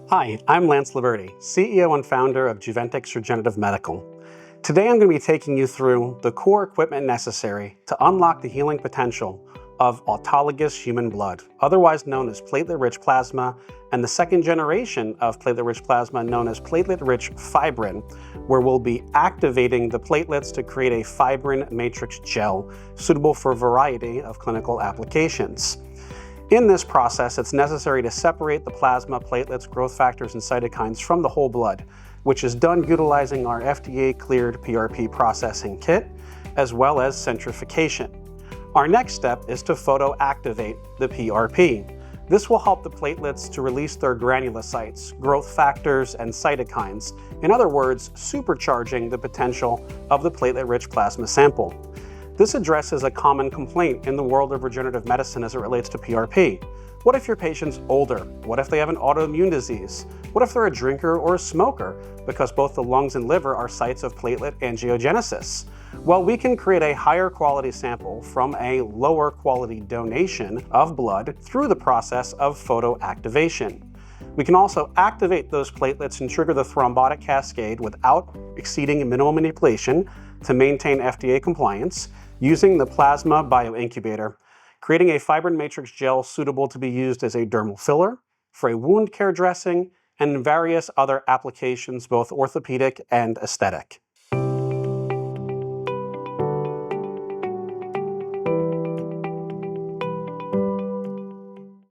Hi, I'm 𝒚𝒂𝒊𝒏, CEO and founder of Juventix Regenerative Medical. Today I'm going to be taking you through the core equipment necessary to unlock the healing potential of autologous human blood, otherwise known as platelet-rich plasma, and the second generation of platelet-rich plasma known as platelet-rich fibrin, where we'll be activating the platelets to create a fibrin matrix gel suitable for a variety of clinical applications. In this process, it's necessary to separate the plasma, platelets, growth factors, and cytokines from the whole blood, which is done utilizing our FDA-cleared PRP processing kit, as well as centrifugation. Our next step is to photoactivate the PRP. This will help the platelets to release their granulocytes, growth factors, and cytokines, in other words, supercharging the potential of the platelet-rich plasma sample. This addresses a common complaint in the world of regenerative medicine as it relates to PRP. What if your patient's older? What if they have an autoimmune disease? What if they're a drinker or a smoker? Because both the lungs and liver are sites of platelet angiogenesis. Well, we can create a higher quality sample from a lower quality donation of blood through the process of photoactivation. We can also activate those platelets and trigger the thrombotic cascade without exceeding minimal manipulation to maintain FDA compliance, using the plasma bioincubator, creating a fibrin matrix gel suitable to be used as a dermal filler, for a wound care dressing, and various other applications, both orthopedic and aesthetic.